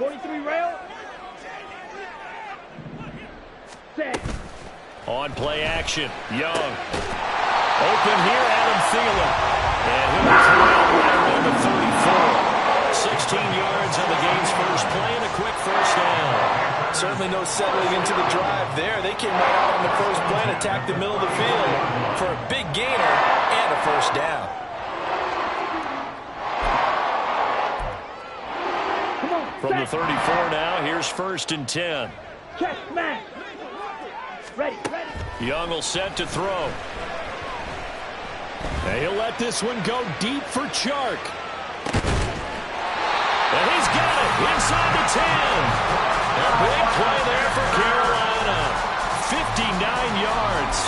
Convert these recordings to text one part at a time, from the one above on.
43 rail. Set. On play action, Young. Open here, Adam Thielen. And he'll be thrown out right around the 34. 16 yards on the game's first play and a quick first down. Certainly no settling into the drive there. They came right out on the first play and attacked the middle of the field for a big gainer and a first down. From the 34 now, here's 1st and 10. Check, man. Ready. Young will set to throw. And he'll let this one go deep for Chark. And he's got it inside the 10. A big play there for Carolina. 59 yards.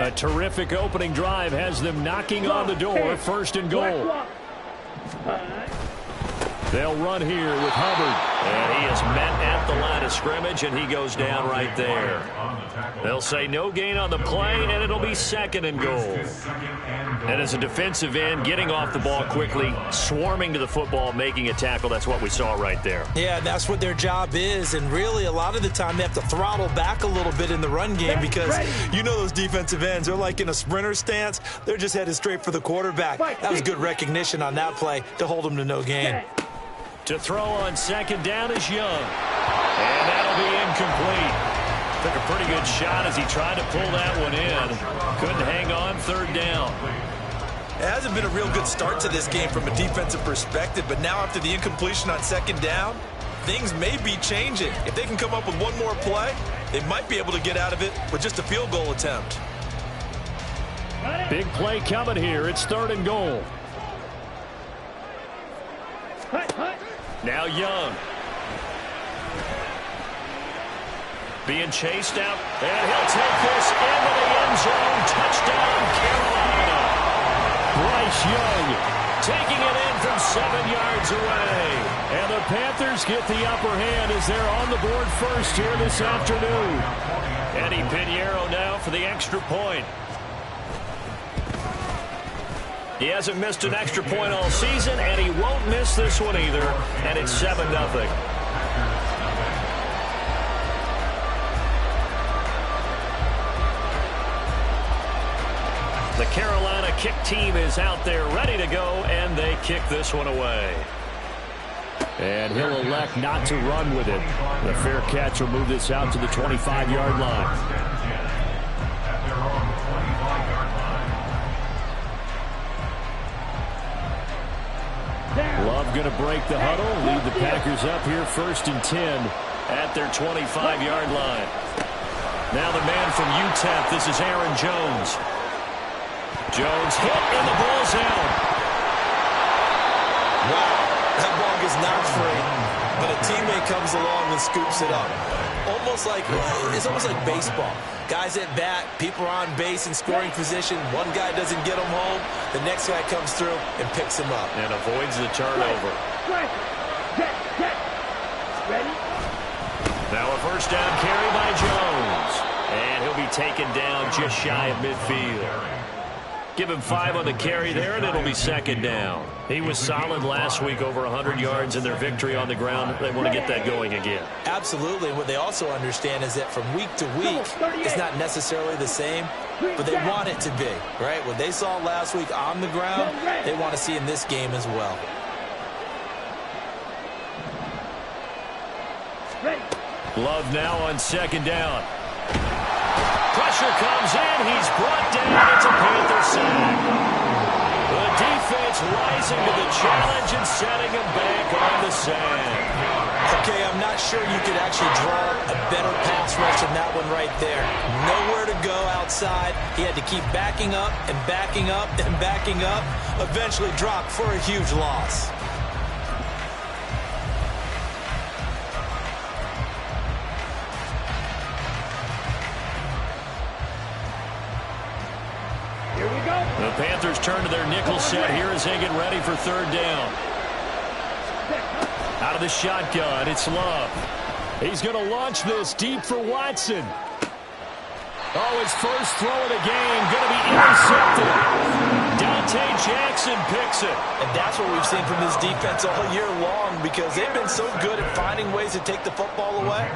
A terrific opening drive has them knocking on the door. 1st and goal. They'll run here with Hubbard. And he is met at the line of scrimmage, and he goes down right there. They'll say no gain on the play, and it'll be 2nd and goal. And as a defensive end, getting off the ball quickly, swarming to the football, making a tackle, that's what we saw right there. Yeah, that's what their job is, and really a lot of the time they have to throttle back a little bit in the run game because you know those defensive ends, they're like in a sprinter stance. They're just headed straight for the quarterback. That was good recognition on that play to hold them to no gain. To throw on 2nd down is Young. And that'll be incomplete. Took a pretty good shot as he tried to pull that one in. Couldn't hang on 3rd down. It hasn't been a real good start to this game from a defensive perspective, but now after the incompletion on 2nd down, things may be changing. If they can come up with one more play, they might be able to get out of it with just a field goal attempt. Big play coming here. It's 3rd and goal. Now Young. Being chased out, and he'll take this into the end zone. Touchdown, Carolina. Bryce Young taking it in from 7 yards away. And the Panthers get the upper hand as they're on the board first here this afternoon. Eddie Pinheiro now for the extra point. He hasn't missed an extra point all season, and he won't miss this one either. And it's 7-0. The Carolina kick team is out there ready to go, and they kick this one away. And he'll elect not to run with it. The fair catch will move this out to the 25-yard line. Love going to break the huddle, lead the Packers up here 1st and 10 at their 25-yard line. Now the man from UTEP, this is Aaron Jones. Jones hit and the ball's out. Wow, that ball is not free, but a teammate comes along and scoops it up. It's almost like baseball. Guys at bat, people are on base in scoring position. One guy doesn't get him home. The next guy comes through and picks him up. And avoids the turnover. Now a 1st down carry by Jones. And he'll be taken down just shy of midfield. Give him 5 on the carry there, and it'll be 2nd down. He was solid last week, over 100 yards in their victory on the ground. They want to get that going again. Absolutely. And what they also understand is that from week to week, it's not necessarily the same, but they want it to be, right? What they saw last week on the ground, they want to see in this game as well. Love now on 2nd down. Pressure comes in. He's brought down. It's a Panther sack. The defense rising to the challenge and setting him back on the sand. Okay, I'm not sure you could actually draw a better pass rush than that one right there. Nowhere to go outside. He had to keep backing up and backing up and backing up. Eventually dropped for a huge loss. The Panthers turn to their nickel set here as they get ready for 3rd down. Out of the shotgun, it's Love. He's going to launch this deep for Watson. Oh, his first throw of the game going to be intercepted. Dante Jackson picks it. And that's what we've seen from this defense all year long, because they've been so good at finding ways to take the football away.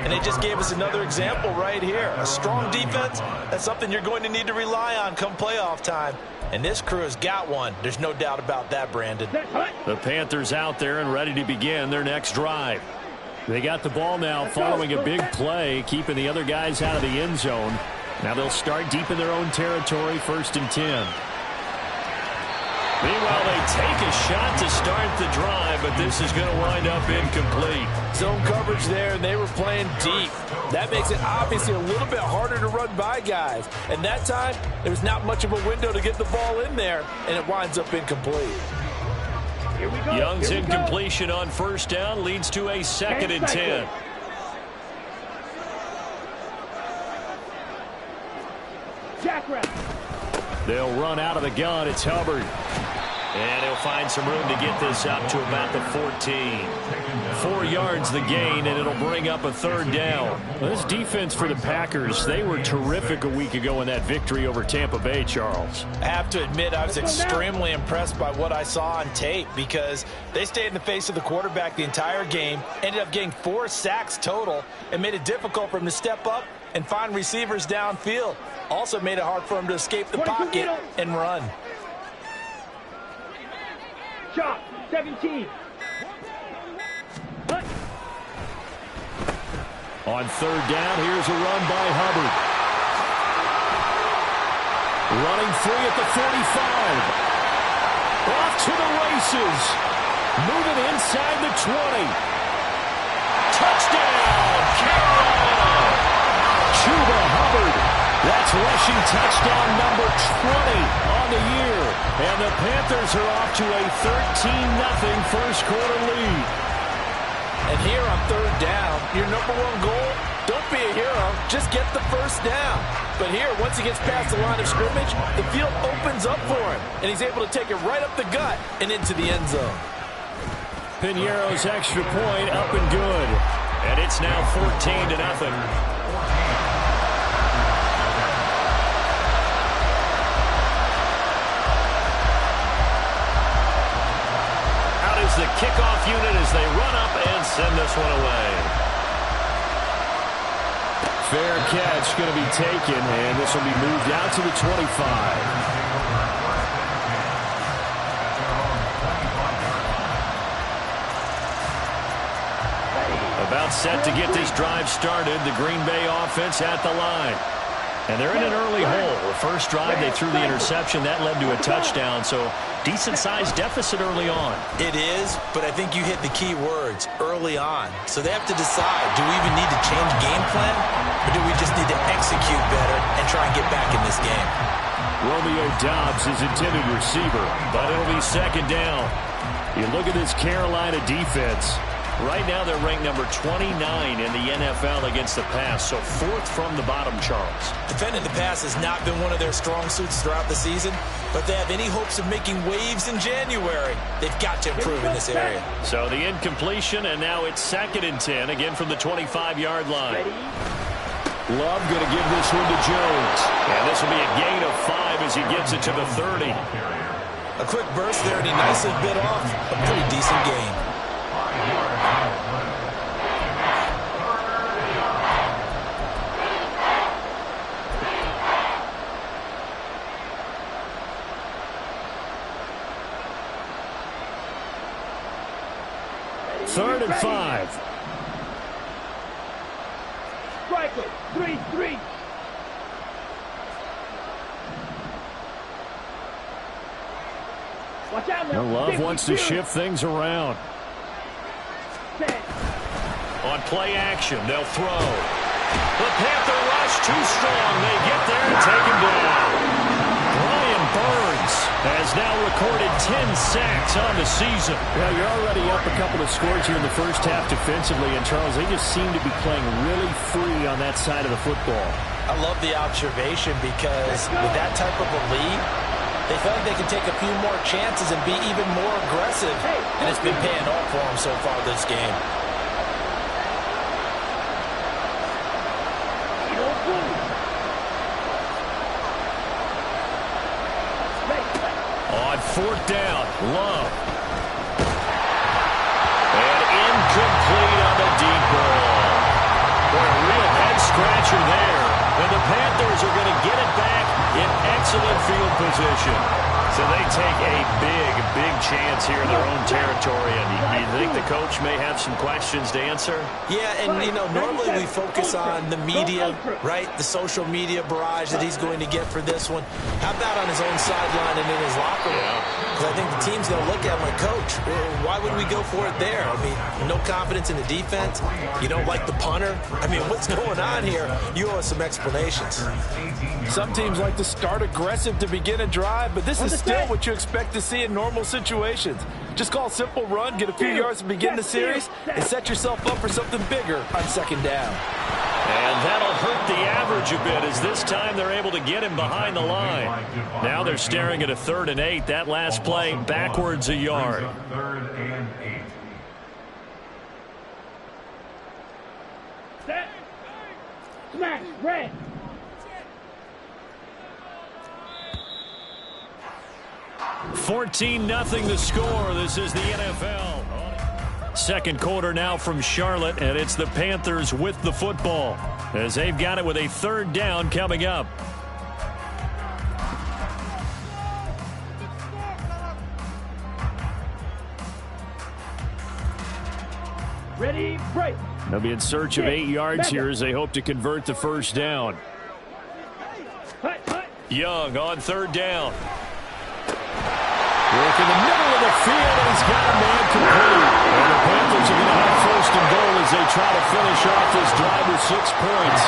And they just gave us another example right here. A strong defense, that's something you're going to need to rely on come playoff time. And this crew has got one. There's no doubt about that, Brandon. The Panthers out there and ready to begin their next drive. They got the ball now following a big play, keeping the other guys out of the end zone. Now they'll start deep in their own territory, 1st and 10. Meanwhile, they take a shot to start the drive, but this is going to wind up incomplete. Zone coverage there, and they were playing deep. That makes it obviously a little bit harder to run by guys. And that time, there was not much of a window to get the ball in there, and it winds up incomplete. Young's incompletion on 1st down leads to a 2nd and 10. They'll run out of the gun. It's Hubbard. And he'll find some room to get this up to about the 14. 4 yards the gain, and it'll bring up a 3rd down. Well, this defense for the Packers, they were terrific a week ago in that victory over Tampa Bay, Charles. I have to admit, I was extremely impressed by what I saw on tape, because they stayed in the face of the quarterback the entire game, ended up getting 4 sacks total, and made it difficult for him to step up and find receivers downfield. Also made it hard for him to escape the pocket and run. Shot, 17. On 3rd down, here's a run by Hubbard. Running free at the 45. Off to the races. Moving inside the 20. Touchdown, Carolina. Chuba Hubbard. That's rushing touchdown number 20 on the year. And the Panthers are off to a 13-0 first quarter lead. And here on 3rd down, your number 1 goal, don't be a hero, just get the 1st down. But here, once he gets past the line of scrimmage, the field opens up for him, and he's able to take it right up the gut and into the end zone. Piñeiro's extra point up and good. And it's now 14-0. The kickoff unit as they run up and send this one away. Fair catch going to be taken, and this will be moved out to the 25. About set to get this drive started, the Green Bay offense at the line. And they're in an early hole. The first drive, they threw the interception. That led to a touchdown, so decent-sized deficit early on. It is, but I think you hit the key words, early on. So they have to decide, do we even need to change game plan, or do we just need to execute better and try and get back in this game? Romeo Doubs is intended receiver, but it'll be 2nd down. You look at this Carolina defense. Right now, they're ranked number 29 in the NFL against the pass, so 4th from the bottom, Charles. Defending the pass has not been one of their strong suits throughout the season, but if they have any hopes of making waves in January, they've got to improve in this area. So the incompletion, and now it's 2nd and 10, again from the 25-yard line. Love going to give this one to Jones, and this will be a gain of 5 as he gets it to the 30. A quick burst there, and he nicely bit off a pretty decent gain. Third and 5. Striker, 3-3. Watch out now. Love wants to shift things around. On play action, they'll throw. The Panther rush too strong. They get there and take him down. Brian Burns has now recorded 10 sacks on the season. Well, you're already up a couple of scores here in the first half defensively, and Charles, they just seem to be playing really free on that side of the football. I love the observation, because with that type of a lead, they feel like they can take a few more chances and be even more aggressive, and it's been paying off for them so far this game. 4th down. Love. And incomplete on the deep ball. Boy, a real head-scratcher there. And the Panthers are going to get it back in excellent field position. So they take a big chance here in their own territory. And you think the coach may have some questions to answer? Yeah, and, you know, normally we focus on the media, right? The social media barrage that he's going to get for this one. How about on his own sideline and in his locker room? Because I think the team's going to look at him like, Coach, why would we go for it there? I mean, no confidence in the defense. You don't like the punter. I mean, what's going on here? You owe us some explanations. Some teams like to start aggressive to begin a drive, but this is still what you expect to see in normal situations. Just call a simple run, get a few yards to begin the series, and set yourself up for something bigger on 2nd down. And that'll hurt the average a bit as this time they're able to get him behind the line. Now they're staring at a 3rd and 8. That last play backwards a yard. 3rd and 8. Set. Smash. Red. $14-0 the score. This is the NFL. 2nd quarter now from Charlotte, and it's the Panthers with the football as they've got it with a 3rd down coming up. Ready, break. They'll be in search of 8 yards here as they hope to convert the 1st down. Young on 3rd down. Work in the middle of the field, and he's got a man complete. And the Panthers are going to have 1st and goal as they try to finish off this drive with 6 points.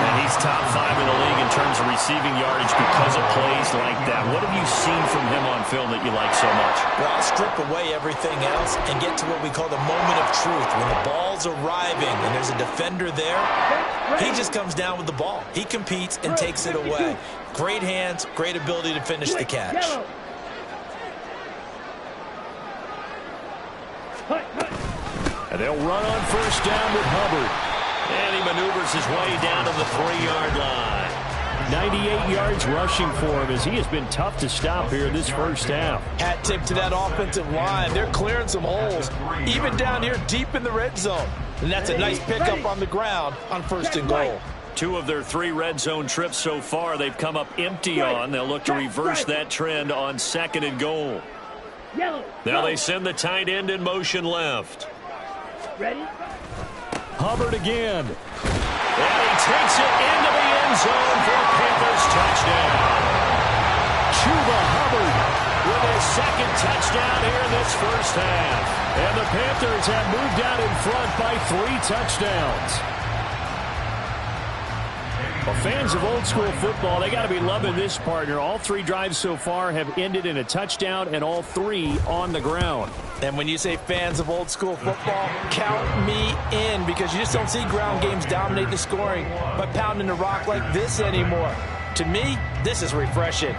And he's top 5 in the league in terms of receiving yardage because of plays like that. What have you seen from him on film that you like so much? Well, I'll strip away everything else and get to what we call the moment of truth. When the ball's arriving and there's a defender there, he just comes down with the ball. He competes and takes it away. Great hands, great ability to finish the catch. And they'll run on 1st down with Hubbard. And he maneuvers his way down to the 3-yard line. 98 yards rushing for him as he has been tough to stop here this 1st half. Hat tip to that offensive line. They're clearing some holes, even down here deep in the red zone. And that's a nice pickup on the ground on 1st and goal. 2 of their 3 red zone trips so far they've come up empty on. They'll look to reverse that trend on 2nd and goal. Now they send the tight end in motion left. Ready? Hubbard again. And he takes it into the end zone for a Panthers touchdown. Chuba Hubbard with his 2nd touchdown here in this 1st half. And the Panthers have moved out in front by 3 touchdowns. Well, fans of old school football, they got to be loving this partner. All 3 drives so far have ended in a touchdown, and all 3 on the ground. And when you say fans of old school football, count me in, because you just don't see ground games dominate the scoring by pounding the rock like this anymore. To me, this is refreshing.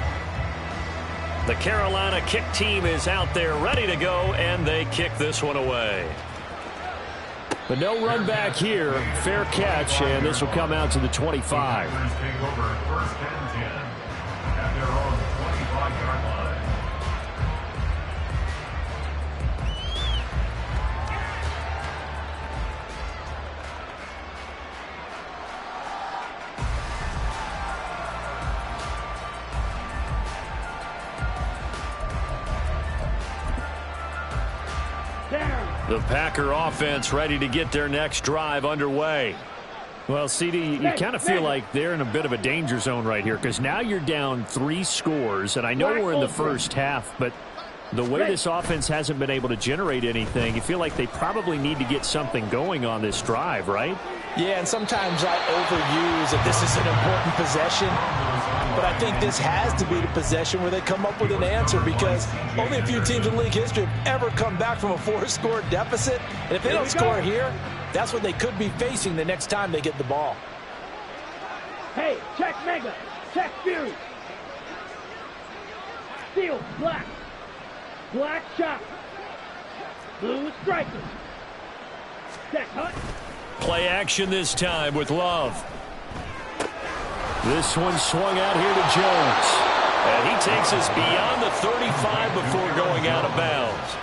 The Carolina kick team is out there ready to go, and they kick this one away. But no run back here. Fair catch, and this will come out to the 25. The Packer offense ready to get their next drive underway. Well, CD, you kind of feel like they're in a bit of a danger zone right here because now you're down 3 scores, and I know we're in the 1st half, but the way this offense hasn't been able to generate anything, you feel like they probably need to get something going on this drive, right? Yeah, and sometimes I overuse that this is an important possession, but I think this has to be the possession where they come up with an answer, because only a few teams in league history have ever come back from a 4-score deficit, and if they don't score here, that's what they could be facing the next time they get the ball. Hey, check Mega, check Fury. Steel, black. Black shot. Blue striker. Check Hut. Play action this time with Love. This one swung out here to Jones. And he takes us beyond the 35 before going out of bounds.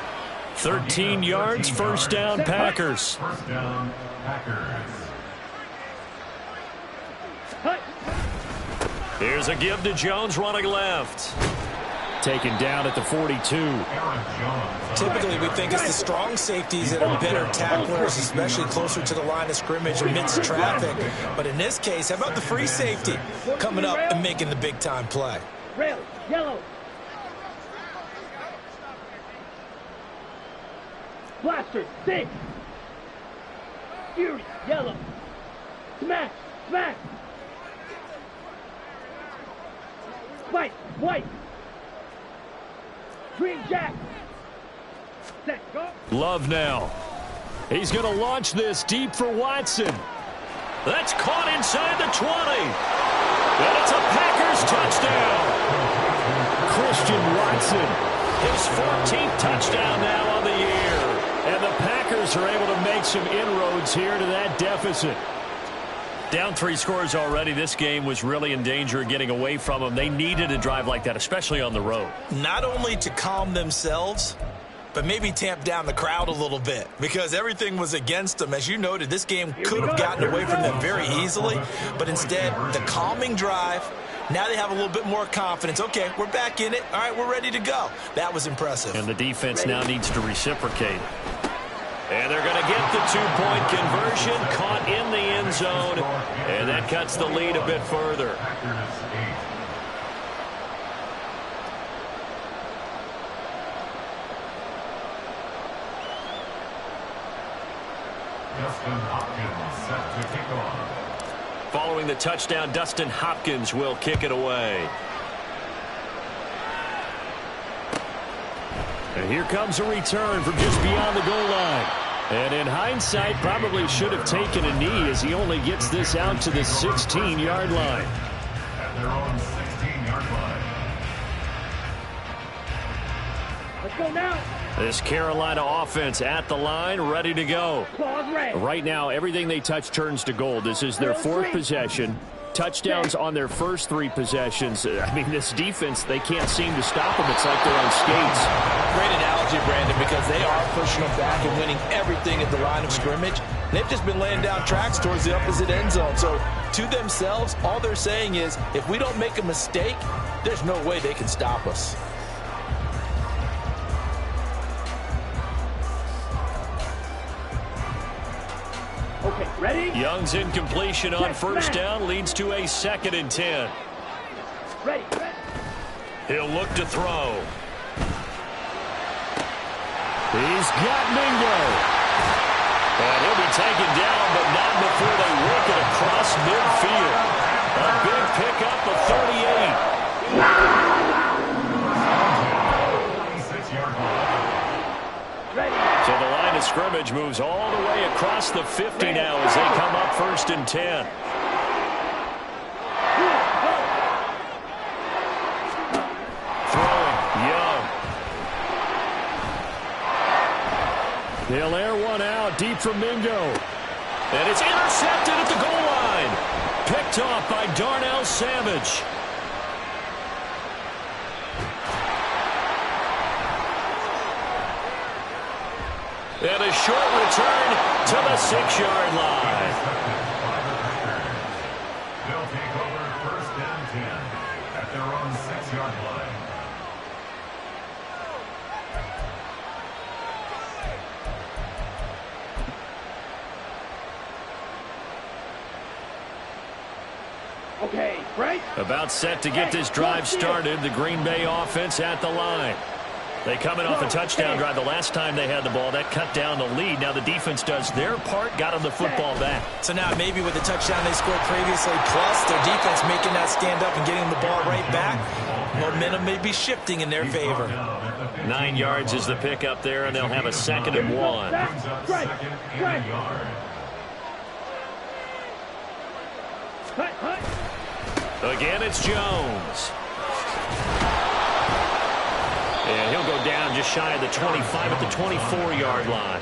13 yards, first down, Packers. First down, Packers. Here's a give to Jones running left. Taken down at the 42. Typically, we think it's the strong safeties that are better tacklers, especially closer to the line of scrimmage amidst traffic. But in this case, how about the free safety coming up and making the big-time play? Red, yellow. Blaster, 6. Fury, yellow. Smash, smash. Spike, white. Green jack. Set, go. Love now. He's going to launch this deep for Watson. That's caught inside the 20. And it's a Packers touchdown. Christian Watson, his 14th touchdown now on the year. And the Packers are able to make some inroads here to that deficit. Down 3 scores already. This game was really in danger of getting away from them. They needed a drive like that, especially on the road. Not only to calm themselves, but maybe tamp down the crowd a little bit because everything was against them. As you noted, this game could have gotten away from them very easily, but instead, the calming drive, now they have a little bit more confidence. Okay, we're back in it. All right, we're ready to go. That was impressive. And the defense now needs to reciprocate. And they're going to get the 2-point conversion, caught in the end zone, and that cuts the lead a bit further. Dustin Hopkins set to kick off. Following the touchdown, Dustin Hopkins will kick it away. And here comes a return from just beyond the goal line. And in hindsight, probably should have taken a knee as he only gets this out to the 16-yard line. At their own 16-yard line. Let's go now. This Carolina offense at the line, ready to go. Claws red. Right now, everything they touch turns to gold. This is their 4th possession. Touchdowns on their first 3 possessions. I mean, this defense, they can't seem to stop them. It's like they're on skates. Great analogy, Brandon, because they are pushing them back and winning everything at the line of scrimmage. They've just been laying down tracks towards the opposite end zone. So to themselves, all they're saying is, if we don't make a mistake, there's no way they can stop us. Okay, ready? Young's incompletion on first down leads to a 2nd and 10. Ready. He'll look to throw. He's got Mingo. And he'll be taken down, but not before they work it across midfield. A big pickup of 38. 26-yard line. Ready. So the line of scrimmage moves all the way across the 50 now as they come up 1st and 10. Throwing, Young. They'll air one out deep from Mingo. And it's intercepted at the goal line. Picked off by Darnell Savage. And a short return to the 6-yard line. They'll take over 1st and 10 at their own 6-yard line. Okay, right. About set to get this drive started, the Green Bay offense at the line. They come in off a touchdown drive the last time they had the ball. That cut down the lead. Now the defense does their part, got them the football back. So now maybe with the touchdown they scored previously, plus their defense making that stand up and getting the ball right back, momentum may be shifting in their favor. 9 yards is the pickup there, and they'll have a 2nd and 1. Brings up 2nd and a yard. Again, it's Jones. And he'll go down just shy of the 25 at the 24-yard line.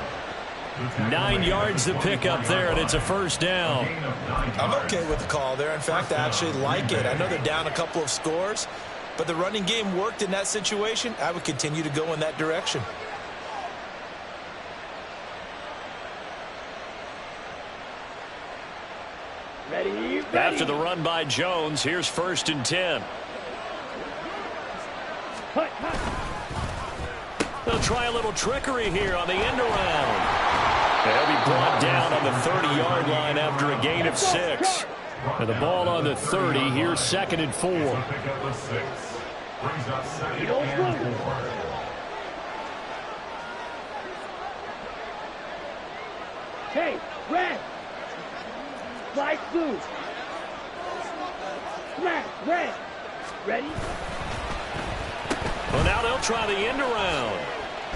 9 yards to pick up there, and it's a 1st down. I'm okay with the call there. In fact, I actually like it. I know they're down a couple of scores, but the running game worked in that situation. I would continue to go in that direction. Ready. After the run by Jones, here's 1st and 10. Hut. They'll try a little trickery here on the end around. They'll be brought down on the 30-yard line after a gain of 6. And the ball on the 30. Here's 2nd and 4. Pick up a 6. Brings up 2nd and 4. Hey, red. Slide blue. Smash, red. Ready? Well, now they'll try the end around.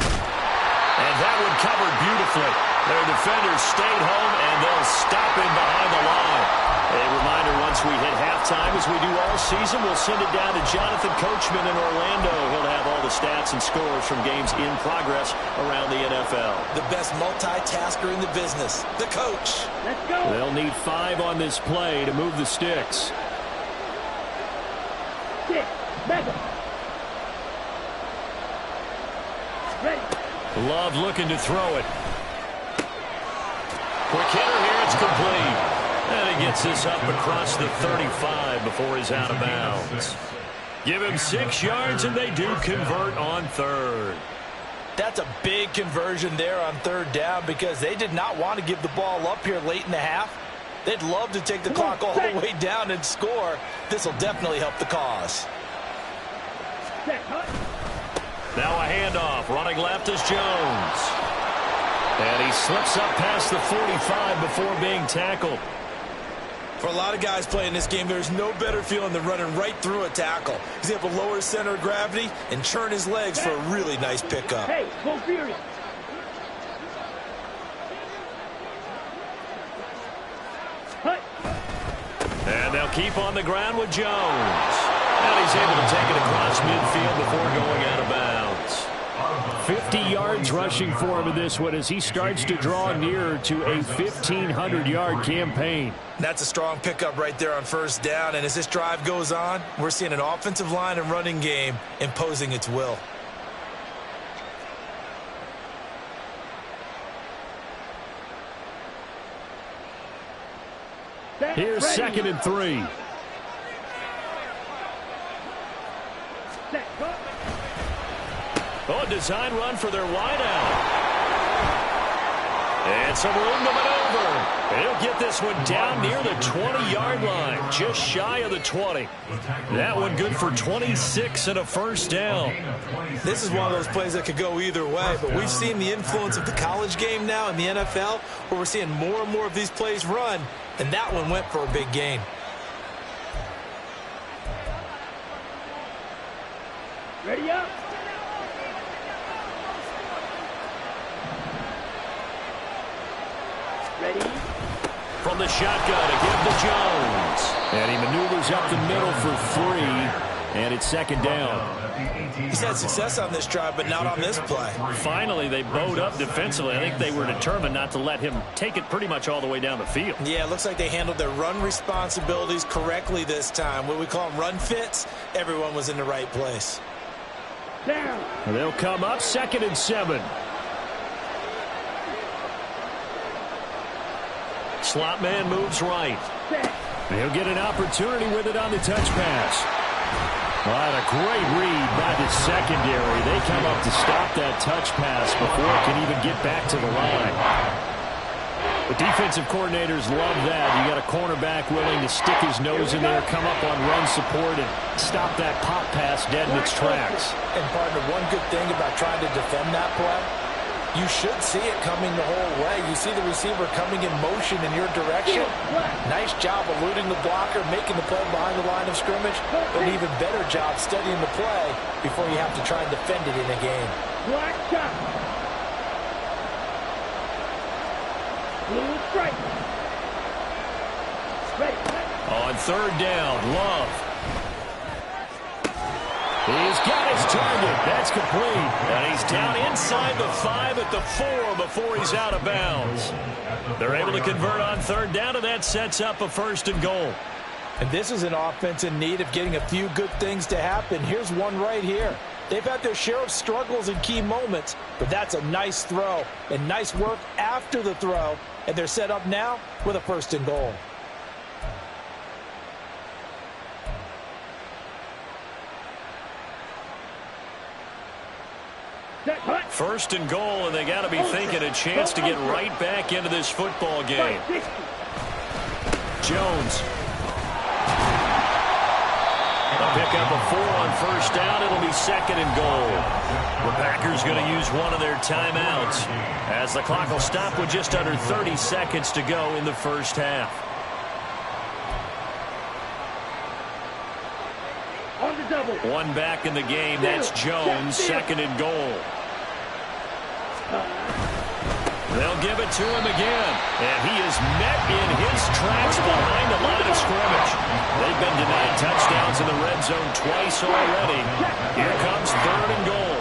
And that one covered beautifully. Their defenders stayed home, and they'll stop him behind the line. A reminder, once we hit halftime, as we do all season, we'll send it down to Jonathan Coachman in Orlando. He'll have all the stats and scores from games in progress around the NFL. The best multitasker in the business, the coach. Let's go. They'll need 5 on this play to move the sticks. 6. Mega. Ready. Love looking to throw it. Quick hitter here, it's complete. And he gets this up across the 35 before he's out of bounds. Give him 6 yards, and they do convert on 3rd. That's a big conversion there on 3rd down because they did not want to give the ball up here late in the half. They'd love to take the clock all the way down and score. This will definitely help the cause. Set, hut. Now a handoff. Running left is Jones. And he slips up past the 45 before being tackled. For a lot of guys playing this game, there's no better feeling than running right through a tackle. He's able to lower his center of gravity and churn his legs for a really nice pickup. Hey, go furious. Hut. And they'll keep on the ground with Jones. And he's able to take it across midfield before going out of bounds. 50 yards rushing for him in this one as he starts to draw nearer to a 1,500-yard campaign. That's a strong pickup right there on 1st down. And as this drive goes on, we're seeing an offensive line and running game imposing its will. Here's 2nd and 3. Set, go. Oh, a design run for their wideout. And some room to maneuver. He'll get this one down near the 20-yard line, just shy of the 20. That one good for 26 and a 1st down. This is one of those plays that could go either way, but we've seen the influence of the college game now in the NFL, where we're seeing more and more of these plays run, and that one went for a big gain. Ready up. Ready. From the shotgun to give to Jones. And he maneuvers up the middle for 3. And it's 2nd down. He's had success on this drive, but not on this play. Finally, they bowed up defensively. I think they were determined not to let him take it pretty much all the way down the field. Yeah, it looks like they handled their run responsibilities correctly this time. What we call them run fits, everyone was in the right place. Down. And they'll come up 2nd and 7. Slot man moves right. Set. He'll get an opportunity with it on the touch pass. Well, a great read by the secondary. They come up to stop that touch pass before it can even get back to the line. The defensive coordinators love that. You got a cornerback willing to stick his nose in there, come up on run support, and stop that pop pass dead in its tracks. And partner, one good thing about trying to defend that play, you should see it coming the whole way. You see the receiver coming in motion in your direction. Nice job eluding the blocker, making the play behind the line of scrimmage, but an even better job studying the play before you have to try and defend it in a game. Black shot. Blue strike. Ready. On 3rd down, Love. He's got his target. That's complete. And he's down inside the 5 at the 4 before he's out of bounds. They're able to convert on 3rd down, and that sets up a 1st and goal. And this is an offense in need of getting a few good things to happen. Here's one right here. They've had their share of struggles in key moments, but that's a nice throw and nice work after the throw. And they're set up now with a 1st and goal. First and goal, and they got to be thinking a chance to get right back into this football game. Jones. A pickup of 4 on 1st down. It'll be 2nd and goal. The Packers going to use one of their timeouts as the clock will stop with just under 30 seconds to go in the 1st half. On the double. One back in the game. That's Jones. 2nd and goal. They'll give it to him again. And he is met in his tracks behind the line of scrimmage. They've been denied touchdowns in the red zone twice already. Here comes 3rd and goal.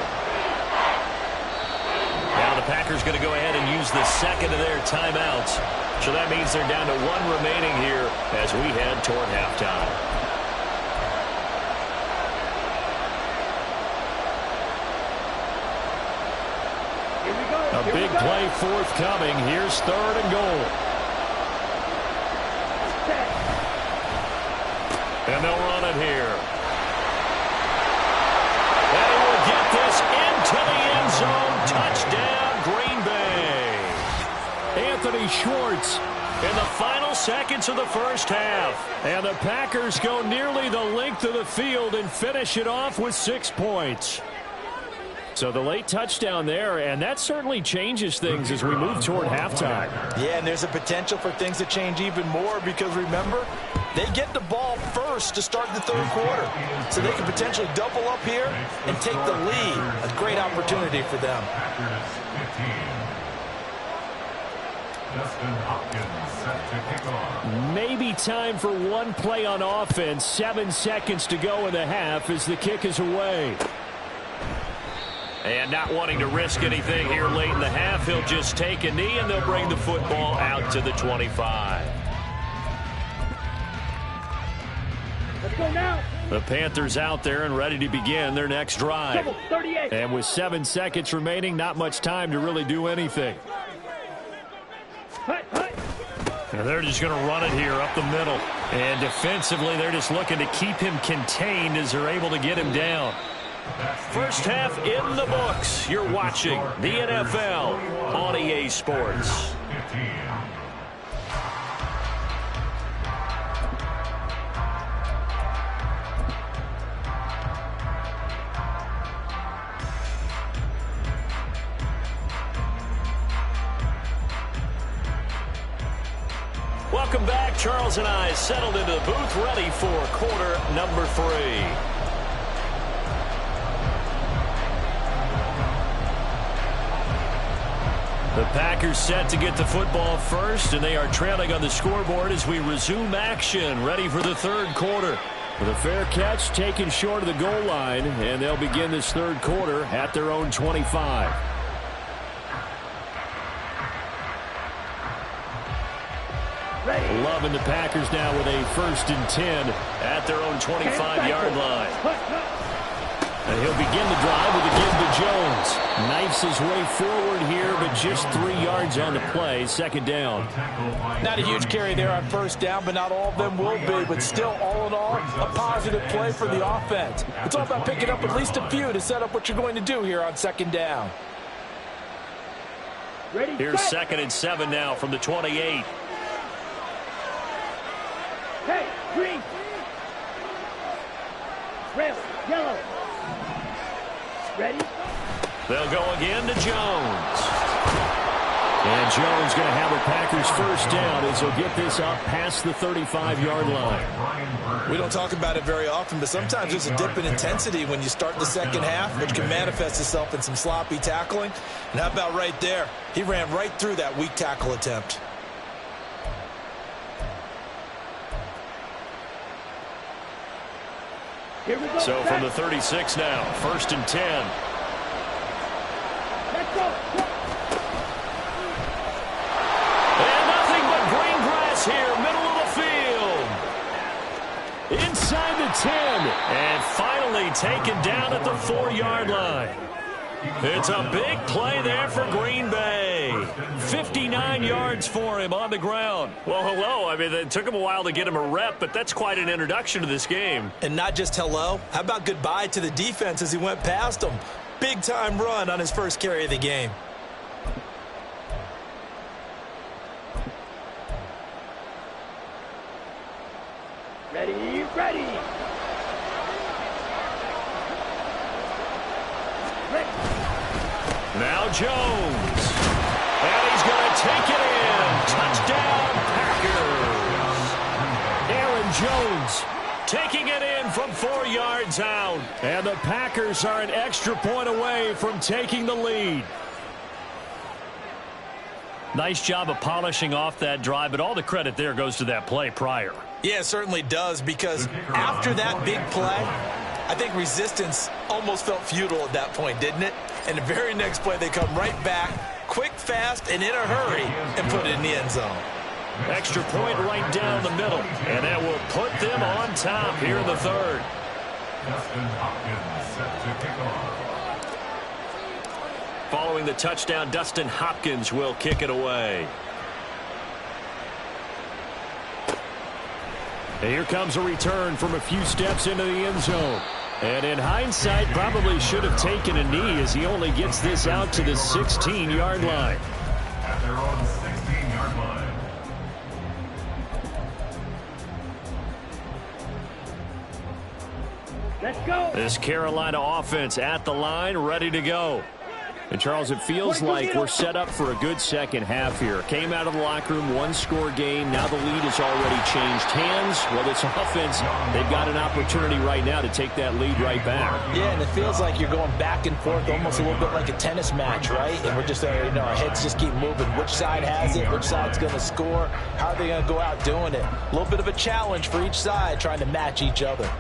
Now the Packers going to go ahead and use the 2nd of their timeouts. So that means they're down to 1 remaining here as we head toward halftime. A big play forthcoming. Here's 3rd and goal. And they'll run it here. And he will get this into the end zone. Touchdown, Green Bay. Anthony Schwartz in the final seconds of the 1st half. And the Packers go nearly the length of the field and finish it off with 6 points. So the late touchdown there, and that certainly changes things as we move toward halftime. Yeah, and there's a potential for things to change even more because, remember, they get the ball first to start the 3rd quarter. So they can potentially double up here and take the lead. A great opportunity for them. Maybe time for one play on offense. 7 seconds to go in the half as the kick is away. And not wanting to risk anything here late in the half, he'll just take a knee, and they'll bring the football out to the 25. Let's go now. The Panthers out there and ready to begin their next drive. And with 7 seconds remaining, not much time to really do anything. And they're just going to run it here up the middle. And defensively, they're just looking to keep him contained as they're able to get him down. First half in the books. You're watching the NFL on EA Sports. Welcome back. Charles and I settled into the booth, ready for quarter number 3. The Packers set to get the football first, and they are trailing on the scoreboard as we resume action, ready for the 3rd quarter. With a fair catch taken short of the goal line, and they'll begin this 3rd quarter at their own 25. Loving the Packers now with a 1st and 10 at their own 25-yard line. And he'll begin the drive with a give to Jones. Knifes his way forward here, but just 3 yards on the play. 2nd down. Not a huge carry there on 1st down, but not all of them will be. But still, all in all, a positive play for the offense. It's all about picking up at least a few to set up what you're going to do here on 2nd down. Here's 2nd and 7 now from the 28. Hey, green. Red, yellow. Ready? They'll go again to Jones. And Jones going to have a Packers 1st down as he'll get this up past the 35-yard line. We don't talk about it very often, but sometimes there's a dip in intensity when you start the 2nd half, which can manifest itself in some sloppy tackling. And how about right there? He ran right through that weak tackle attempt. So from the 36 now, 1st and 10. Let's go. And nothing but green grass here, middle of the field. 10. And finally taken down at the 4-yard line. It's a big play there for Green Bay. 59 yards for him on the ground. Well, hello. I mean, it took him a while to get him a rep, but that's quite an introduction to this game. And not just hello. How about goodbye to the defense as he went past them? Big-time run on his first carry of the game. Ready, ready. Now Jones. And he's going to take it in. Touchdown, Packers. Aaron Jones taking it in from 4 yards out. And the Packers are an extra point away from taking the lead. Nice job of polishing off that drive, but all the credit there goes to that play prior. Yeah, it certainly does, because after that big play, I think resistance almost felt futile at that point, didn't it? And the very next play, they come right back, quick, fast, and in a hurry, and put it in the end zone. Extra point right down the middle, and that will put them on top here in the third. Dustin Hopkins set to kick off. Following the touchdown, Dustin Hopkins will kick it away. And here comes a return from a few steps into the end zone. And in hindsight, probably should have taken a knee as he only gets this out to the 16-yard line. At their own 16-yard line. Let's go. This Carolina offense at the line, ready to go. And, Charles, it feels like we're set up for a good second half here. Came out of the locker room, one-score game. Now the lead has already changed hands. Well, this offense, they've got an opportunity right now to take that lead right back. Yeah, and it feels like you're going back and forth, almost a little bit like a tennis match, right? And we're just, our heads just keep moving. Which side has it? Which side's going to score? How are they going to go out doing it? A little bit of a challenge for each side, trying to match each other.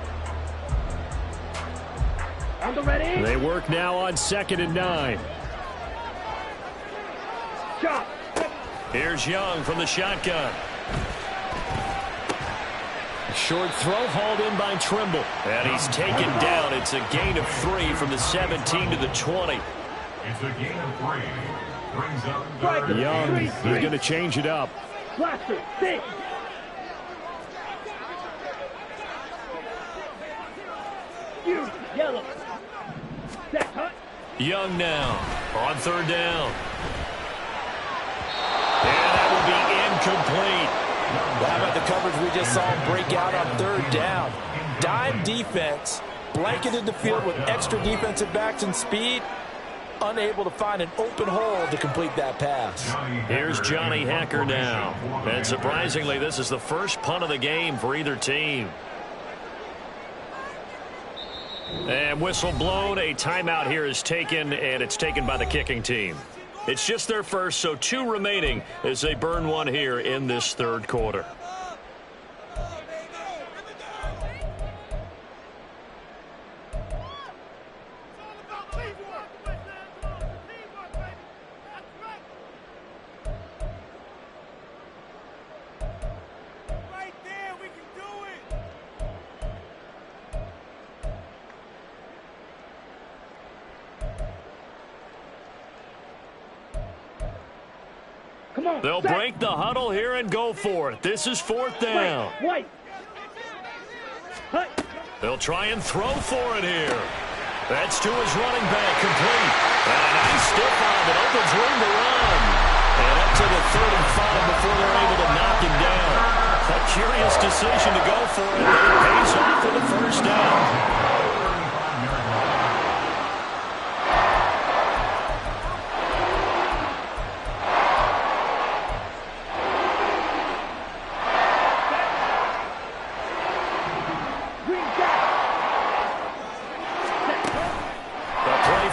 On the ready. They work now on 2nd and 9. Shot. Here's Young from the shotgun. Short throw hauled in by Trimble. And he's taken down. It's a gain of 3 from the 17 to the 20. It's a gain of 3. Brings up third. Young, he's going to change it up. Blaster. 6. You. Yellow. Set. Hut. Young now on 3rd down. And that will be incomplete. Well, how about the coverage we just saw him break out on 3rd down? Dime defense, blanketed the field with extra defensive backs and speed, unable to find an open hole to complete that pass. Here's Johnny Hacker now. And surprisingly, this is the first punt of the game for either team. And whistle blown. A timeout here is taken, and it's taken by the kicking team. It's just their first, so 2 remaining as they burn 1 here in this 3rd quarter. They'll break the huddle here and go for it. This is 4th down. White. Hut. They'll try and throw for it here. That's to his running back, complete. And a nice stiff arm that opens room to run. And up to the 3rd and 5 before they're able to knock him down. A curious decision to go for it, but it pays off for the 1st down.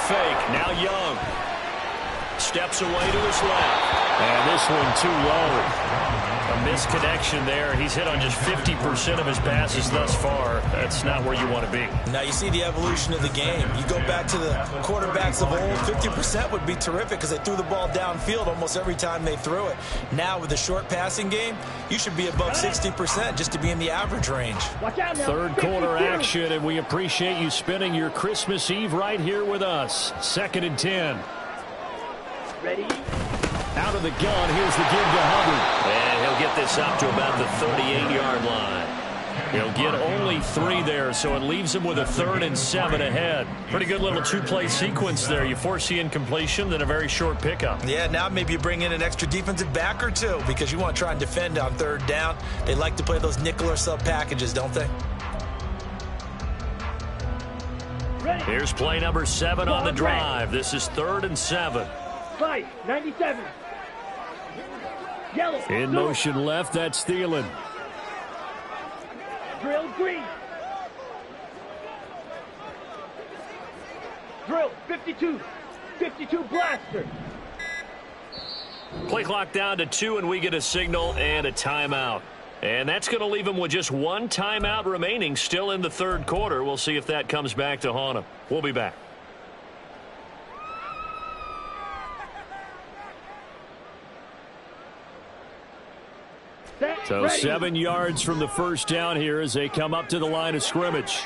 Fake. Now Young steps away to his left. And this one too low. A misconnection there. He's hit on just 50% of his passes thus far. That's not where you want to be. Now you see the evolution of the game. You go back to the quarterbacks of old, 50% would be terrific because they threw the ball downfield almost every time they threw it. Now with the short passing game, you should be above 60% just to be in the average range. Watch out now. Third quarter action, and we appreciate you spending your Christmas Eve right here with us. 2nd and 10. Ready? Out of the gun, here's the give to Hubbard. And he'll get this up to about the 38-yard line. He'll get only 3 there, so it leaves him with a 3rd and 7 ahead. Pretty good little 2-play sequence there. You force the incompletion, then a very short pickup. Yeah, now maybe you bring in an extra defensive back or two because you want to try and defend on 3rd down. They like to play those nickel or sub packages, don't they? Ready? Here's play number 7 on the drive. This is 3rd and 7. 97. Yellow. In blue. motion left, that's Thielen. Drill green. Drill 52. 52 blaster. Play clock down to 2, and we get a signal and a timeout. And that's going to leave him with just 1 timeout remaining still in the 3rd quarter. We'll see if that comes back to haunt him. We'll be back. Set, So ready. 7 yards from the first down here as they come up to the line of scrimmage.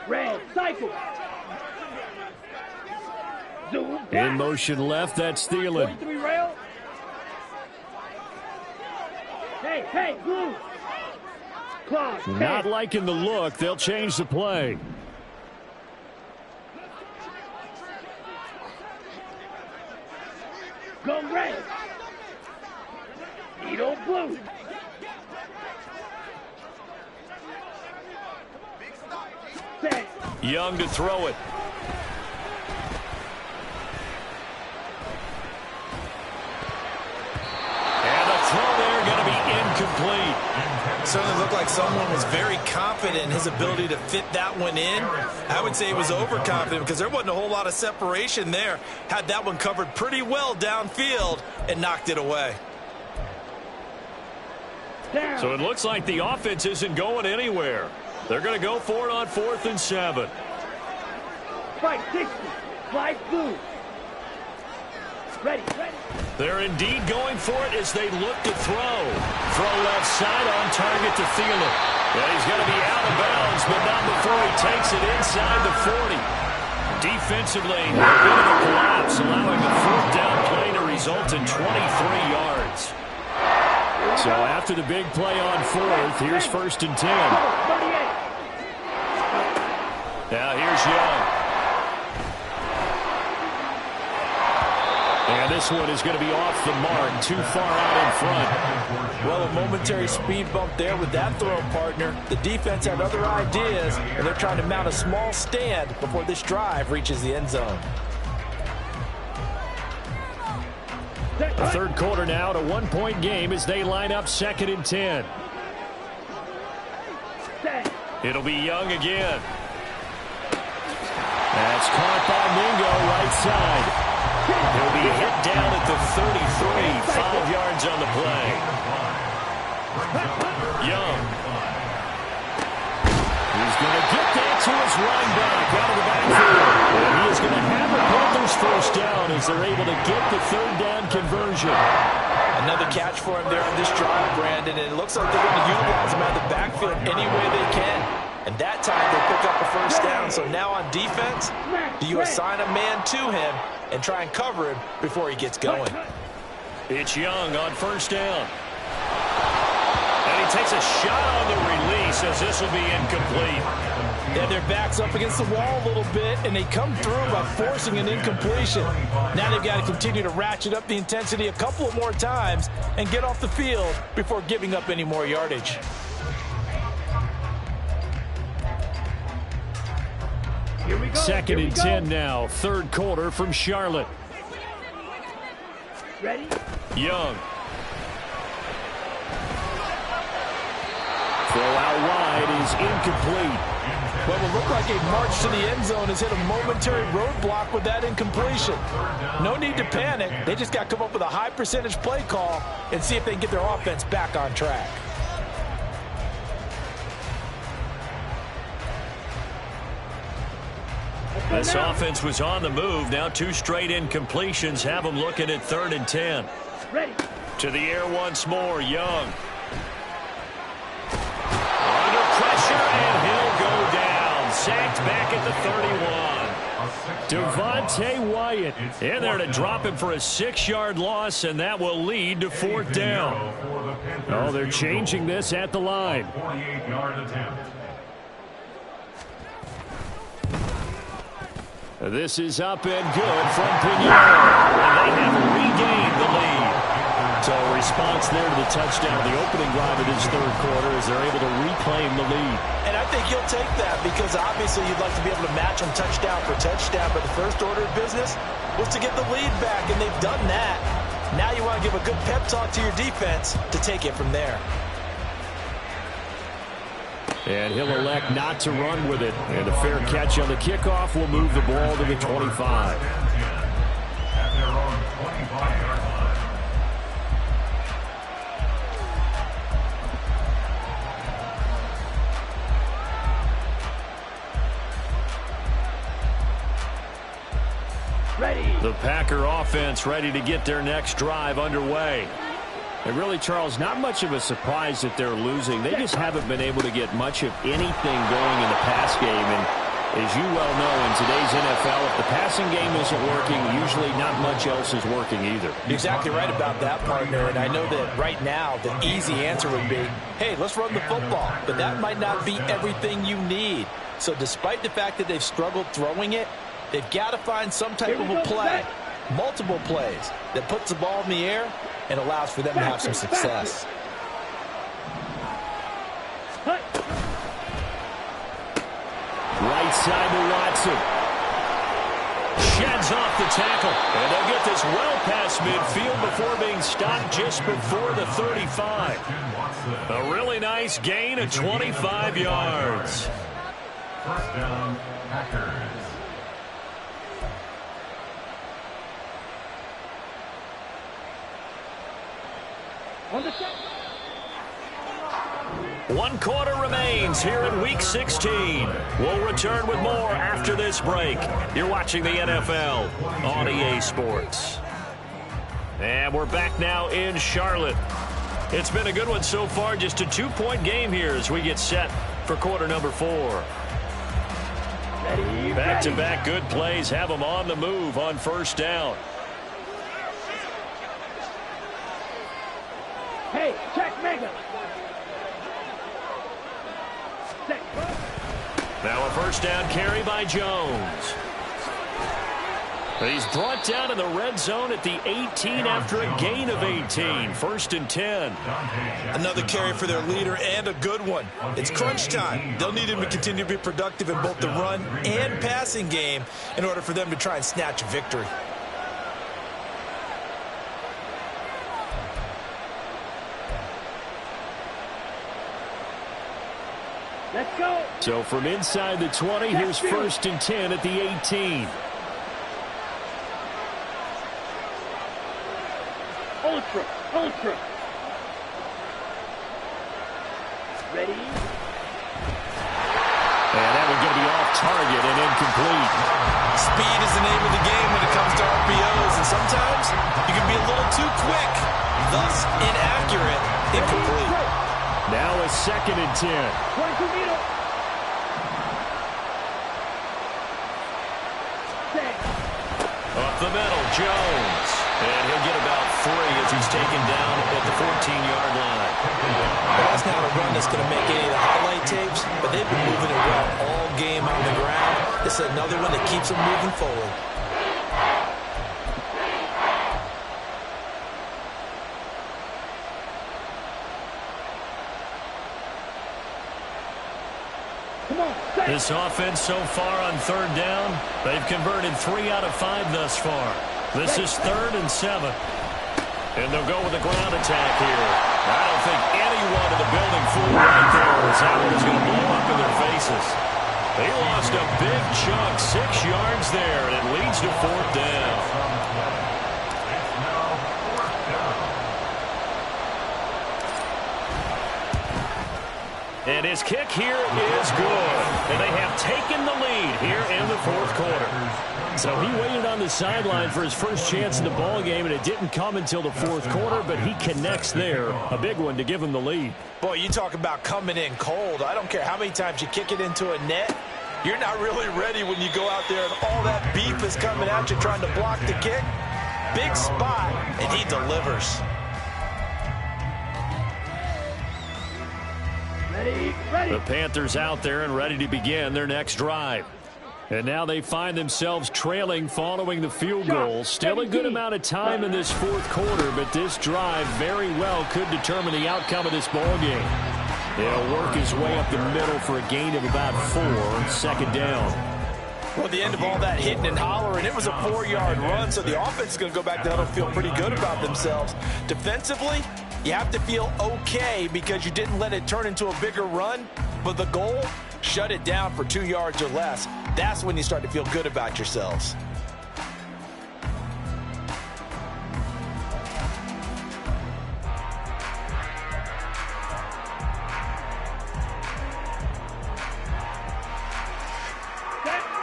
Red cycle. Zoom. In motion left, that's Thielen. 43 rail. Hey, blue. Claw. Not liking the look. They'll change the play. Go red. Needle blue. Set. Young to throw it. And the throw there going to be incomplete. Certainly looked like someone was very confident in his ability to fit that one in. I would say he was overconfident because there wasn't a whole lot of separation there. Had that one covered pretty well downfield and knocked it away. Down. So it looks like the offense isn't going anywhere. They're going to go for it on 4th and 7. Fight 60. Fly blue. Ready. They're indeed going for it as they look to throw. Throw left side on target to Thielen. And he's going to be out of bounds, but not before he takes it inside the 40. Defensively, a bit of a collapse, allowing the 4th down play to result in 23 yards. So after the big play on 4th, here's 1st and 10. 38. Now here's Young. And this one is going to be off the mark, too far out in front. Well, a momentary speed bump there with that throw, partner. The defense had other ideas, and they're trying to mount a small stand before this drive reaches the end zone. The 3rd quarter now, a 1-point game as they line up 2nd and 10. Set. It'll be Young again. That's caught by Mingo, right side. He'll be hit down at the 33, 5 yards on the play. Young. He's going to get that to his running back out of the backfield. And he is going to have the Panthers 1st down as they're able to get the 3rd down conversion. Another catch for him there on this drive, Brandon, and it looks like they're going to utilize him out of the backfield any way they can. And that time they pick up a 1st down. So now on defense, do you assign a man to him and try and cover him before he gets going? It's Young on 1st down. And he takes a shot on the release as this will be incomplete. Yeah, their back's up against the wall a little bit, and they come through by forcing an incompletion. Now they've got to continue to ratchet up the intensity a couple of more times and get off the field before giving up any more yardage. Here we go. 2nd and 10 now, 3rd quarter from Charlotte. Ready? Young. Throw out wide is incomplete. What will look like a march to the end zone has hit a momentary roadblock with that incompletion. No need to panic. They just got to come up with a high percentage play call and see if they can get their offense back on track. This offense was on the move. Now 2 straight incompletions have them looking at 3rd and 10. Ready. To the air once more, Young. Under pressure, and he'll go down. Sacked back at the 31. Devontae Wyatt in there to drop him for a 6-yard loss, and that will lead to 4th down. Oh, they're changing this at the line. 48-yard attempt. This is up and good from Pignero, and they have regained the lead. So a response there to the touchdown, the opening drive of this 3rd quarter, as they're able to reclaim the lead. And I think you'll take that because obviously you'd like to be able to match them touchdown for touchdown, but the first order of business was to get the lead back, and they've done that. Now you want to give a good pep talk to your defense to take it from there. And he'll elect not to run with it. And a fair catch on the kickoff will move the ball to the 25. At their own 25-yard line. Ready. The Packer offense ready to get their next drive underway. And really, Charles, not much of a surprise that they're losing. They just haven't been able to get much of anything going in the pass game. And as you well know, in today's NFL, if the passing game isn't working, usually not much else is working either. You're exactly right about that, partner. And I know that right now the easy answer would be, hey, let's run the football. But that might not be everything you need. So despite the fact that they've struggled throwing it, they've got to find some type of a play, multiple plays, that puts the ball in the air and allows for them to have some success. Right side to Watson. Sheds off the tackle. And they'll get this well past midfield before being stopped just before the 35. A really nice gain of 25 yards. First down, Packers. On the set. 1 quarter remains here in Week 16. We'll return with more after this break. You're watching the NFL on EA Sports. And we're back now in Charlotte. It's been a good one so far. Just a 2-point game here as we get set for quarter number 4. Back-to-back good plays have them on the move on 1st down. Hey, check Mega. Now a 1st down carry by Jones. He's brought down in the red zone at the 18 after a gain of 18. 1st and 10. Another carry for their leader and a good one. It's crunch time. They'll need him to continue to be productive in both the run and passing game in order for them to try and snatch a victory. Let's go. So from inside the 20, here's 1st and 10 at the 18. Ultra. Ready. And that one's going to be off target and incomplete. Speed is the name of the game when it comes to RPOs, and sometimes you can be a little too quick, thus inaccurate, incomplete. Now a 2nd and 10. Up the middle, Jones. And he'll get about 3 as he's taken down at the 14-yard line. That's not a run that's going to make any of the highlight tapes, but they've been moving it well all game on the ground. This is another one that keeps them moving forward. This offense so far on 3rd down, they've converted 3 out of 5 thus far. This is 3rd and 7. And they'll go with a ground attack here. I don't think anyone in the building fooled right there as that one is going to blow up in their faces. They lost a big chunk, 6 yards there, and it leads to 4th down. It's now 4th down. And his kick here is good. And they have taken the lead here in the 4th quarter. So he waited on the sideline for his first chance in the ball game, and it didn't come until the 4th quarter, but he connects there. A big one to give him the lead. Boy, you talk about coming in cold. I don't care how many times you kick it into a net. You're not really ready when you go out there and all that beef is coming at you trying to block the kick. Big spot, and he delivers. Ready. The Panthers out there and ready to begin their next drive. And now they find themselves trailing following the field goal. Still a good amount of time in this 4th quarter, but this drive very well could determine the outcome of this ball game. He'll work his way up the middle for a gain of about 4, 2nd down. Well, at the end of all that hitting and hollering, it was a 4-yard run, so the offense is going to go back down and feel pretty good about themselves. Defensively, you have to feel okay because you didn't let it turn into a bigger run, but the goal, shut it down for 2 yards or less. That's when you start to feel good about yourselves.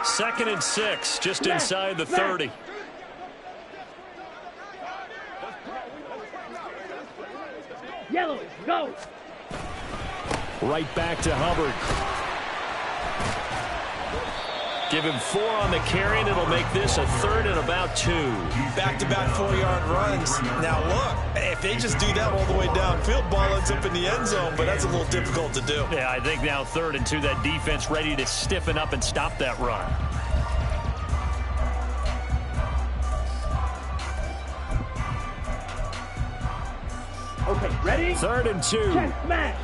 Second and 6, just inside the 30. Yellow, go. Right back to Hubbard. Give him 4 on the carry, and it'll make this a 3rd and about 2. Back-to-back 4-yard runs. Now, look, if they just do that all the way downfield, ball ends up in the end zone, but that's a little difficult to do. Yeah, I think now 3rd and 2, that defense ready to stiffen up and stop that run. Okay, ready? 3rd and 2. Check, smash.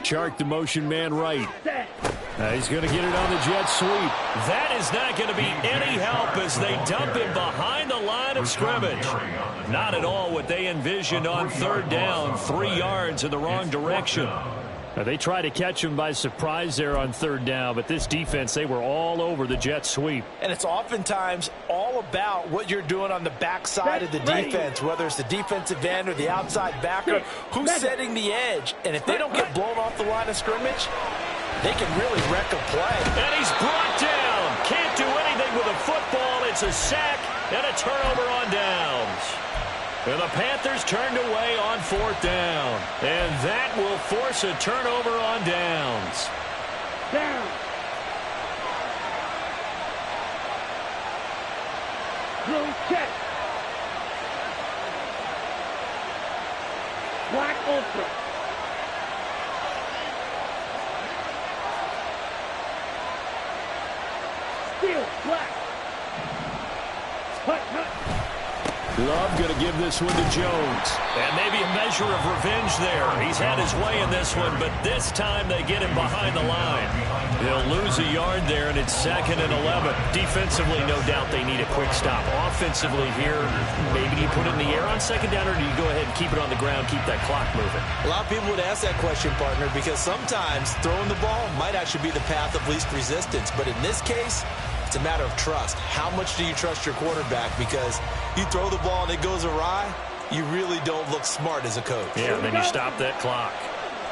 Chark the motion man right. Set. He's going to get it on the jet sweep. That is not going to be any help as they dump him behind the line of scrimmage. Not at all what they envisioned on 3rd down. 3 yards in the wrong direction. They try to catch him by surprise there on 3rd down, but this defense, they were all over the jet sweep. And it's oftentimes all about what you're doing on the backside of the defense, whether it's the defensive end or the outside backer, who's setting the edge. And if they don't get blown off the line of scrimmage, they can really wreck a play. And he's brought down. Can't do anything with a football. It's a sack and a turnover on downs. And the Panthers turned away on 4th down. And that will force a turnover on downs. Down. Blue check. Black ultra. Steel black. Hut, hut. Love going to give this one to Jones. And maybe a measure of revenge there. He's had his way in this one, but this time they get him behind the line. He'll lose a yard there, and it's 2nd and 11. Defensively, no doubt they need a quick stop. Offensively here, maybe do you put it in the air on 2nd down, or do you go ahead and keep it on the ground, keep that clock moving? A lot of people would ask that question, partner, because sometimes throwing the ball might actually be the path of least resistance. But in this case, it's a matter of trust. How much do you trust your quarterback? Because you throw the ball and it goes awry, you really don't look smart as a coach. Yeah, and then you stop that clock.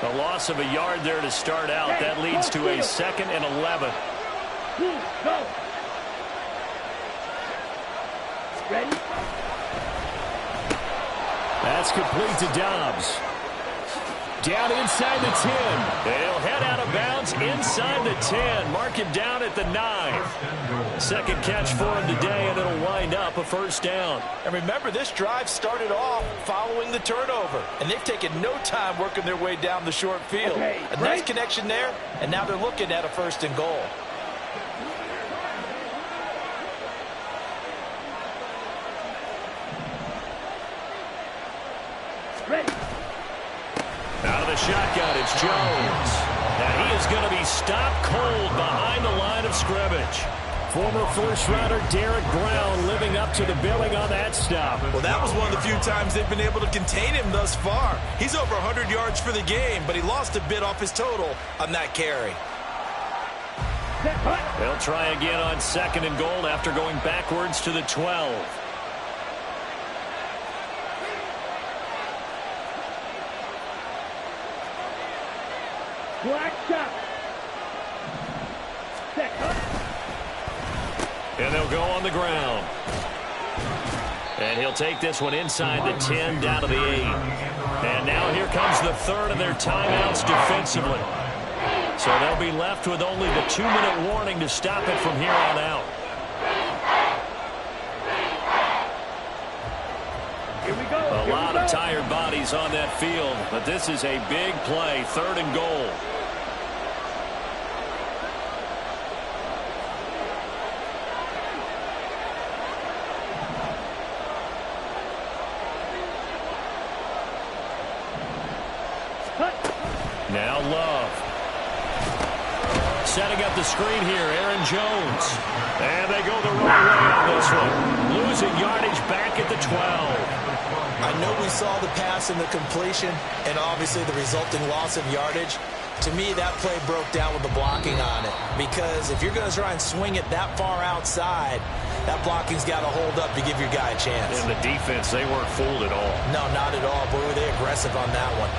A loss of a yard there to start out. That leads to a 2nd and 11. Go. Ready? That's complete to Dobbs. Down inside the 10. They'll head out of bounds inside the 10. Mark him down at the 9. 2nd catch for him today, and it'll wind up a 1st down. And remember, this drive started off following the turnover, and they've taken no time working their way down the short field. Okay, a nice connection there, and now they're looking at a 1st and goal. Ready. Out of the shotgun, it's Jones. Now he is going to be stopped cold behind the line of scrimmage. Former first-rounder Derek Brown living up to the billing on that stop. Well, that was one of the few times they've been able to contain him thus far. He's over 100 yards for the game, but he lost a bit off his total on that carry. They'll try again on 2nd and goal after going backwards to the 12. Black shot. And they'll go on the ground. And he'll take this one inside the 10 down to the 8. And now here comes the third of their timeouts defensively. So they'll be left with only the 2-minute warning to stop it from here on out. Here we go. A lot of tired bodies on that field, but this is a big play, 3rd and goal. Now Love. Setting up the screen here, Aaron Jones. And they go the wrong way on this one. Losing yardage back at the 12. I know we saw the pass and the completion and obviously the resulting loss of yardage. To me, that play broke down with the blocking on it. Because if you're going to try and swing it that far outside, that blocking's got to hold up to give your guy a chance. And the defense, they weren't fooled at all. No, not at all. Boy, were they aggressive on that one.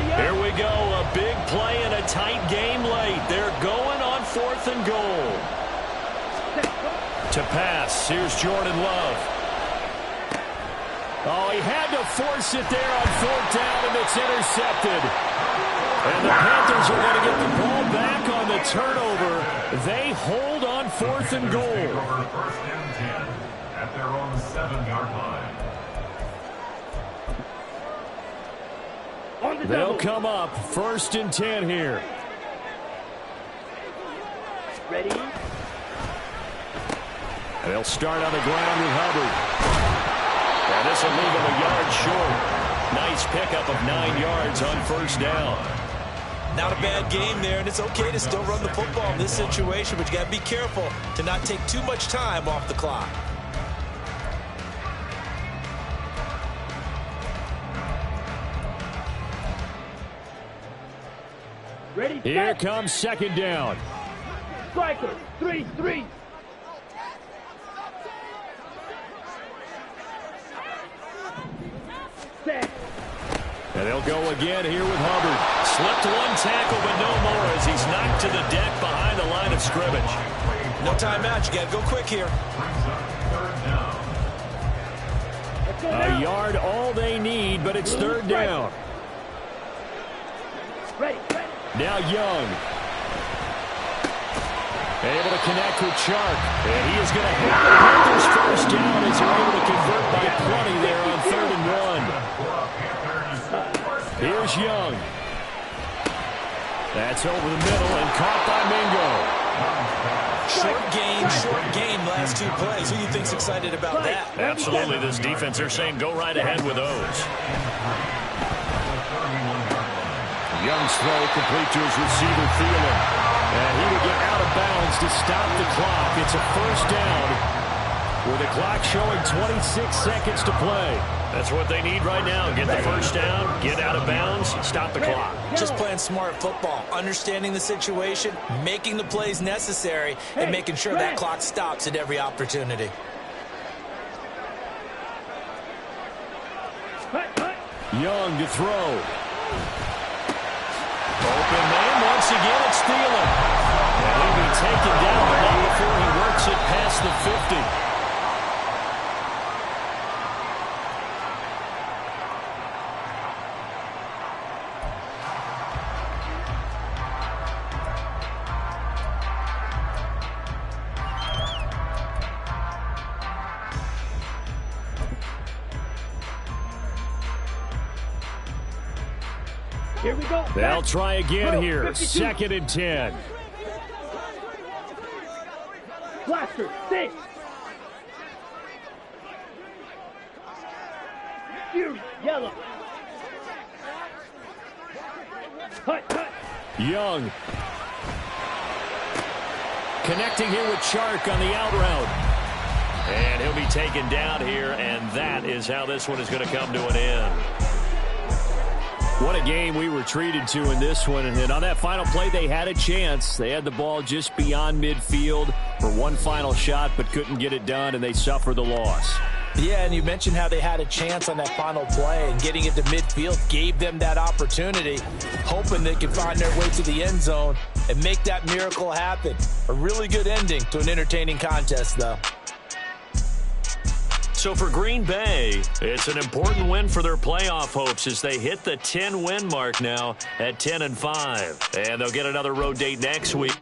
Here we go, a big play and a tight game late. They're going on 4th and goal. To pass, here's Jordan Love. Oh, he had to force it there on 4th down, and it's intercepted. And the Panthers are going to get the ball back on the turnover. They hold on 4th and goal. First and 10 at their own 7-yard line. They'll come up 1st and 10 here. Ready? And they'll start on the ground with Hubbard. And this will leave him a yard short. Nice pickup of 9 yards on 1st down. Not a bad game there, and it's okay to still run the football in this situation, but you got to be careful to not take too much time off the clock. Ready? Here comes 2nd down. Striker. 3-3. Set. And they'll go again here with Hubbard. Slipped one tackle, but no more as he's knocked to the deck behind the line of scrimmage. No timeout. You got to go quick here. A yard all they need, but it's 3rd down. Ready. Now Young. Able to connect with Chark. And he is going to hit the Panthers 1st down as they're able to convert by 20 there on 3rd and 1. Here's Young. That's over the middle and caught by Mingo. Short game, last 2 plays. Who do you think's excited about that? Absolutely, this defense, they're saying go right ahead with those. Young's throw complete to his receiver, Thielen. And he will get out of bounds to stop the clock. It's a 1st down with the clock showing 26 seconds to play. That's what they need right now. Get the 1st down, get out of bounds, stop the clock. Just playing smart football, understanding the situation, making the plays necessary, and making sure that clock stops at every opportunity. Young to throw. Open man, once again it's Thielen. And he'll be taken down, but not before he works it past the 50. Here we go. They'll try again Go, here. 52. 2nd and 10. Blaster, 6. Fury, yellow. Hut. Young. Connecting here with Chark on the out route. And he'll be taken down here, and that is how this one is going to come to an end. What a game we were treated to in this one. And on that final play, they had a chance. They had the ball just beyond midfield for one final shot, but couldn't get it done, and they suffered the loss. Yeah, and you mentioned how they had a chance on that final play, and getting it to midfield gave them that opportunity, hoping they could find their way to the end zone and make that miracle happen. A really good ending to an entertaining contest, though. So for Green Bay, it's an important win for their playoff hopes as they hit the 10-win mark now at 10-5. And they'll get another road date next week.